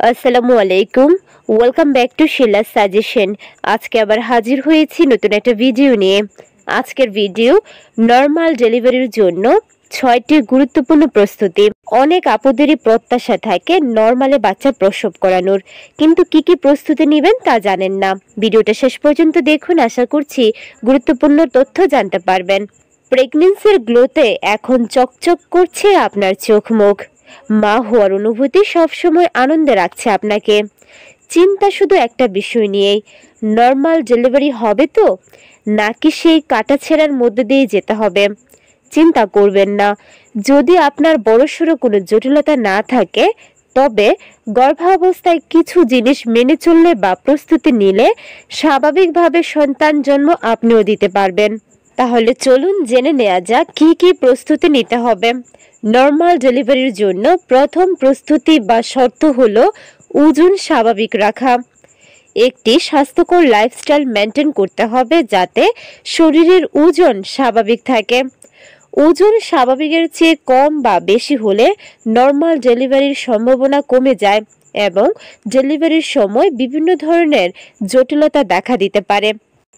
আসসালামু আলাইকুম। Welcome back to Shila's suggestion. আজকে আবার হাজির হয়েছি নতুন একটা ভিডিও নিয়ে। আজকের ভিডিও নর্মাল ডেলিভারির জন্য 6টি গুরুত্বপূর্ণ প্রস্তুতি। অনেক আপুদেরই প্রত্যাশা থাকে নর্মালে বাচ্চা প্রসব করানোর, কিন্তু কি কি প্রস্তুতি নেবেন তা জানেন না। ভিডিওটা শেষ পর্যন্ত দেখুন, আশা করছি গুরুত্বপূর্ণ তথ্য জানতে পারবেন। প্রেগন্যান্সির গ্লোতে এখন চকচক করছে আপনার চোখ মুখ। মা হওয়ার অনুভূতি সবসময় আনন্দে রাখছে আপনাকে। চিন্তা শুধু একটা বিষয় নিয়েই, নর্মাল ডেলিভারি হবে তো, নাকি সেই কাটাছেঁড়ার মধ্যে দিয়ে যেতে হবে। চিন্তা করবেন না, যদি আপনার বড়সড় কোনো জটিলতা না থাকে, তবে গর্ভাবস্থায় কিছু জিনিস মেনে চললে বা প্রস্তুতি নিলে স্বাভাবিকভাবে সন্তান জন্ম আপনিও দিতে পারবেন। তাহলে চলুন জেনে নেওয়া যাক কি কি প্রস্তুতি নিতে হবে। নর্মাল ডেলিভারির জন্য প্রথম প্রস্তুতি বা শর্ত হলো ওজন স্বাভাবিক রাখা। একটি স্বাস্থ্যকর লাইফস্টাইল মেনটেন করতে হবে যাতে শরীরের ওজন স্বাভাবিক থাকে। ওজন স্বাভাবিকের চেয়ে কম বা বেশি হলে নর্মাল ডেলিভারির সম্ভাবনা কমে যায় এবং ডেলিভারির সময় বিভিন্ন ধরনের জটিলতা দেখা দিতে পারে।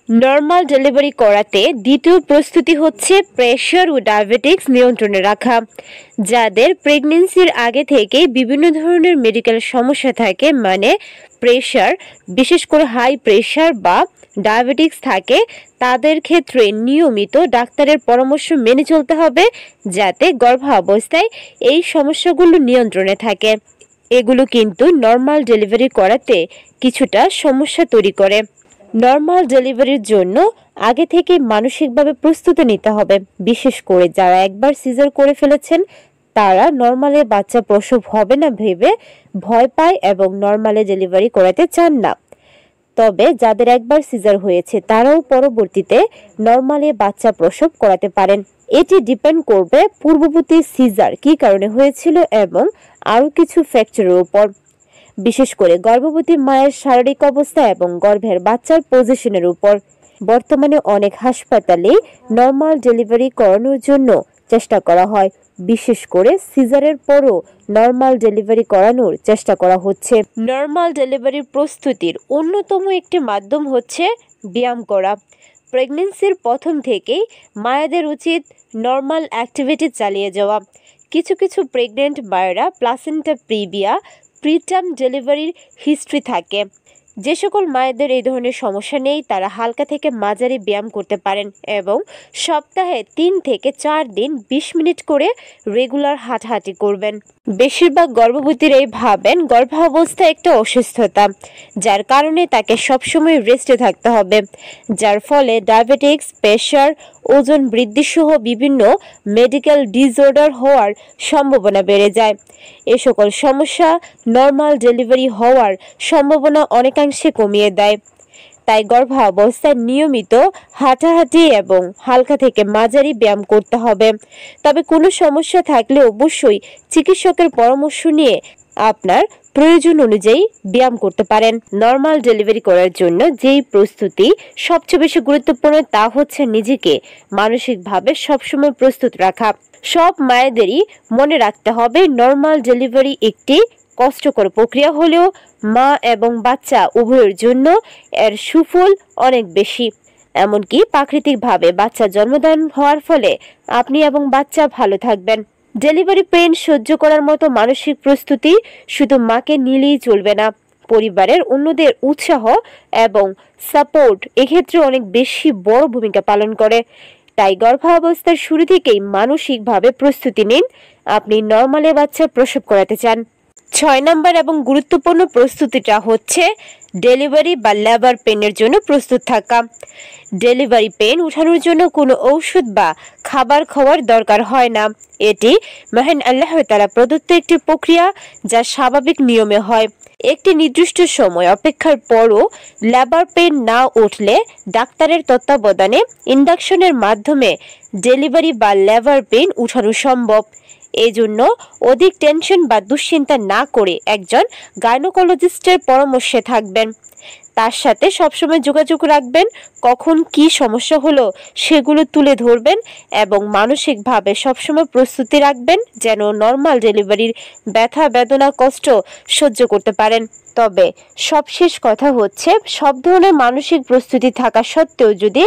নর্মাল ডেলিভারি করাতে দ্বিতীয় প্রস্তুতি হচ্ছে প্রেশার ও ডায়াবেটিক্স নিয়ন্ত্রণে রাখা। যাদের প্রেগন্যান্সির আগে থেকেই বিভিন্ন ধরনের মেডিকেল সমস্যা থাকে, মানে প্রেশার, বিশেষ করে হাই প্রেশার বা ডায়াবেটিক্স থাকে, তাদের ক্ষেত্রে নিয়মিত ডাক্তারের পরামর্শ মেনে চলতে হবে যাতে গর্ভাবস্থায় এই সমস্যাগুলো নিয়ন্ত্রণে থাকে। এগুলো কিন্তু নর্মাল ডেলিভারি করাতে কিছুটা সমস্যা তৈরি করে। নর্মাল ডেলিভারির জন্য আগে থেকে মানসিকভাবে প্রস্তুতি নিতে হবে। বিশেষ করে যারা একবার সিজার করে ফেলেছেন, তারা নর্মালে বাচ্চা প্রসব হবে না ভেবে ভয় পায় এবং নর্মালে ডেলিভারি করাতে চান না। তবে যাদের একবার সিজার হয়েছে, তারাও পরবর্তীতে নর্মালে বাচ্চা প্রসব করাতে পারেন। এটি ডিপেন্ড করবে পূর্ববর্তী সিজার কী কারণে হয়েছিল এবং আরও কিছু ফ্যাক্টরের উপর, বিশেষ করে গর্ভবতী মায়ের শারীরিক অবস্থা এবং গর্ভের বাচ্চার পজিশনের উপর। বর্তমানে অনেক হাসপাতালে নর্মাল ডেলিভারি করানোর জন্য চেষ্টা করা হয়, বিশেষ করে সিজারের পরও নর্মাল ডেলিভারি করানোর চেষ্টা করা হচ্ছে। নর্মাল ডেলিভারির প্রস্তুতির অন্যতম একটি মাধ্যম হচ্ছে ব্যায়াম করা। প্রেগন্যান্সির প্রথম থেকেই মায়েদের উচিত নর্মাল অ্যাক্টিভিটি চালিয়ে যাওয়া। কিছু কিছু প্রেগনেন্ট মায়েরা প্লাসেন্টা প্রিভিয়া, প্রিটার্ম ডেলিভারির হিস্ট্রি থাকে। যে সকল মায়েদের এই ধরনের সমস্যা নেই, তারা হালকা থেকে মাঝারি ব্যায়াম করতে পারেন এবং সপ্তাহে 3 থেকে 4 দিন 20 মিনিট করে রেগুলার হাঁটাহাঁটি করবেন। বেশিরভাগ গর্ভবতীরাই ভাবেন গর্ভাবস্থা একটা অসুস্থতা, যার কারণে তাকে সবসময় রেস্টে থাকতে হবে, যার ফলে ডায়াবেটিক্স, প্রেশার, ওজন বৃদ্ধি সহ বিভিন্ন মেডিকেল ডিসঅর্ডার হওয়ার সম্ভাবনা বেড়ে যায়। এ সকল সমস্যা নর্মাল ডেলিভারি হওয়ার সম্ভাবনা অনেকাংশে কমিয়ে দেয়। তাই গর্ভাবস্থায় নিয়মিত হাঁটাহাঁটি এবং হালকা থেকে মাঝারি ব্যায়াম করতে হবে। তবে কোনো সমস্যা থাকলে অবশ্যই চিকিৎসকের পরামর্শ নিয়ে আপনার প্রয়োজন অনুযায়ী ব্যায়াম করতে পারেন। নর্মাল ডেলিভারি করার জন্য যেই প্রস্তুতি সবচেয়ে বেশি গুরুত্বপূর্ণ, তা হচ্ছে নিজেকে মানসিকভাবে সবসময় প্রস্তুত রাখা। সব মায়েদেরই মনে রাখতে হবে নর্মাল ডেলিভারি একটি কষ্টকর প্রক্রিয়া হলেও মা এবং বাচ্চা উভয়ের জন্য এর সুফল অনেক বেশি। এমনকি প্রাকৃতিকভাবে বাচ্চা জন্মদান হওয়ার ফলে আপনি এবং বাচ্চা ভালো থাকবেন। ডেলিভারি পেইন সহ্য করার মতো মানসিক প্রস্তুতি শুধু মাকে নিলেই চলবে না, পরিবারের অন্যদের উৎসাহ এবং সাপোর্ট এক্ষেত্রে অনেক বেশি বড় ভূমিকা পালন করে। তাই গর্ভাবস্থার শুরু থেকেই মানসিকভাবে প্রস্তুতি নিন আপনি নর্মালে বাচ্চা প্রসব করাতে চান। 6 নম্বর এবং গুরুত্বপূর্ণ প্রস্তুতিটা হচ্ছে ডেলিভারি বা লেবার পেনের জন্য প্রস্তুত থাকা। ডেলিভারি পেন উঠানোর জন্য কোনো ঔষধ বা খাবার খাওয়ার দরকার হয় না। এটি মহান আল্লাহ তাআলা প্রদত্ত একটি প্রক্রিয়া, যা স্বাভাবিক নিয়মে হয়। একটি নির্দিষ্ট সময় অপেক্ষার পরও লেবার পেন না উঠলে ডাক্তারের তত্ত্বাবধানে ইন্ডাকশনের মাধ্যমে ডেলিভারি বা লেবার পেন উঠানো সম্ভব। এই জন্য অধিক টেনশন বা দুশ্চিন্তা না করে একজন গাইনোকোলজিস্টের পরামর্শে থাকবেন। তার সাথে সবসময় যোগাযোগ রাখবেন। কখন কি সমস্যা হলো সেগুলো তুলে ধরবেন এবং মানসিকভাবে সবসময় প্রস্তুতি রাখবেন যেন নর্মাল ডেলিভারির ব্যথা বেদনা কষ্ট সহ্য করতে পারেন। তবে সবশেষ কথা হচ্ছে, সব ধরনের মানসিক প্রস্তুতি থাকা সত্ত্বেও যদি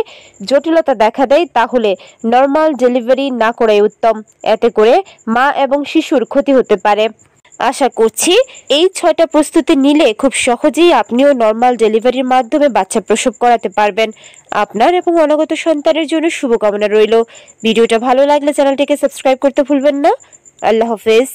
জটিলতা দেখা দেয় তাহলে নর্মাল ডেলিভারি না করাই উত্তম। এতে করে মা এবং শিশুর ক্ষতি হতে পারে। আশা করছি এই 6টা প্রস্তুতি নিলে খুব সহজেই আপনিও নর্মাল ডেলিভারির মাধ্যমে বাচ্চা প্রসব করাতে পারবেন। আপনার এবং অনাগত সন্তানের জন্য শুভকামনা রইল। ভিডিওটা ভালো লাগলে চ্যানেলটিকে সাবস্ক্রাইব করতে ভুলবেন না। আল্লাহ হাফেজ।